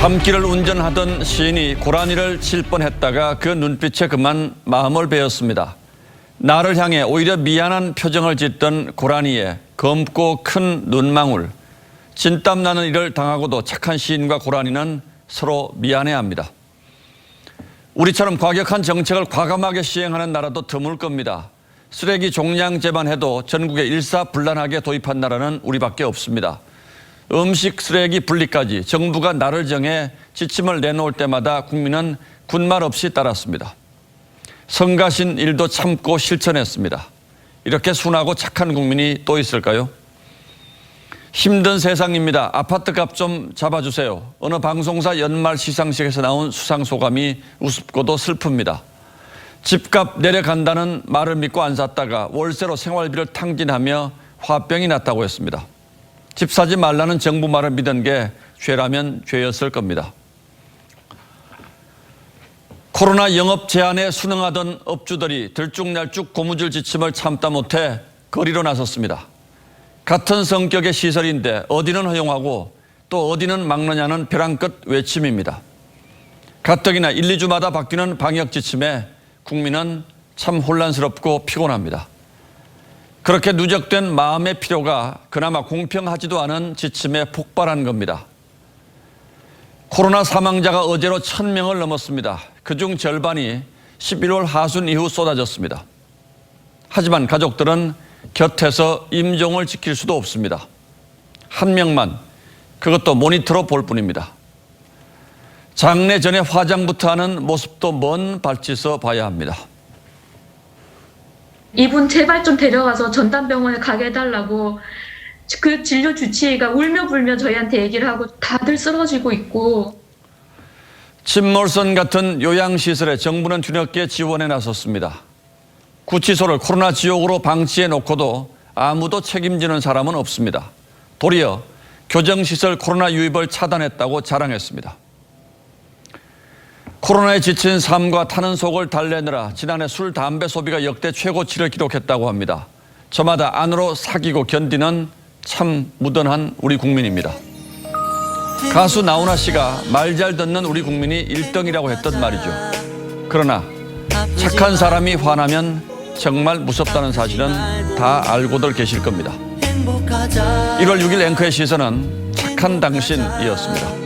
밤길을 운전하던 시인이 고라니를 칠 뻔했다가 그 눈빛에 그만 마음을 베었습니다. 나를 향해 오히려 미안한 표정을 짓던 고라니의 검고 큰 눈망울. 진땀 나는 일을 당하고도 착한 시인과 고라니는 서로 미안해합니다. 우리처럼 과격한 정책을 과감하게 시행하는 나라도 드물 겁니다. 쓰레기 종량 제반해도 전국에 일사불란하게 도입한 나라는 우리밖에 없습니다. 음식 쓰레기 분리까지 정부가 날을 정해 지침을 내놓을 때마다 국민은 군말 없이 따랐습니다. 성가신 일도 참고 실천했습니다. 이렇게 순하고 착한 국민이 또 있을까요? 힘든 세상입니다. 아파트값 좀 잡아주세요. 어느 방송사 연말 시상식에서 나온 수상소감이 우습고도 슬픕니다. 집값 내려간다는 말을 믿고 안 샀다가 월세로 생활비를 탕진하며 화병이 났다고 했습니다. 집 사지 말라는 정부 말을 믿은 게 죄라면 죄였을 겁니다. 코로나 영업 제한에 순응하던 업주들이 들쭉날쭉 고무줄 지침을 참다 못해 거리로 나섰습니다. 같은 성격의 시설인데 어디는 허용하고 또 어디는 막느냐는 벼랑 끝 외침입니다. 가뜩이나 1, 2주마다 바뀌는 방역 지침에 국민은 참 혼란스럽고 피곤합니다. 그렇게 누적된 마음의 피로가 그나마 공평하지도 않은 지침에 폭발한 겁니다. 코로나 사망자가 어제로 1,000명을 넘었습니다. 그중 절반이 11월 하순 이후 쏟아졌습니다. 하지만 가족들은 곁에서 임종을 지킬 수도 없습니다. 한 명만, 그것도 모니터로 볼 뿐입니다. 장례 전에 화장부터 하는 모습도 먼 발치서 봐야 합니다. 이분 제발 좀 데려가서 전담병원에 가게 해달라고 그 진료 주치의가 울며 불며 저희한테 얘기를 하고 다들 쓰러지고 있고. 침몰선 같은 요양시설에 정부는 뒤늦게 지원에 나섰습니다. 구치소를 코로나 지옥으로 방치해 놓고도 아무도 책임지는 사람은 없습니다. 도리어 교정시설 코로나 유입을 차단했다고 자랑했습니다. 코로나에 지친 삶과 타는 속을 달래느라 지난해 술, 담배 소비가 역대 최고치를 기록했다고 합니다. 저마다 안으로 사귀고 견디는 참 무던한 우리 국민입니다. 가수 나훈아 씨가 말 잘 듣는 우리 국민이 1등이라고 했던 말이죠. 그러나 착한 사람이 화나면 정말 무섭다는 사실은 다 알고들 계실 겁니다. 1월 6일 앵커의 시선은 착한 당신이었습니다.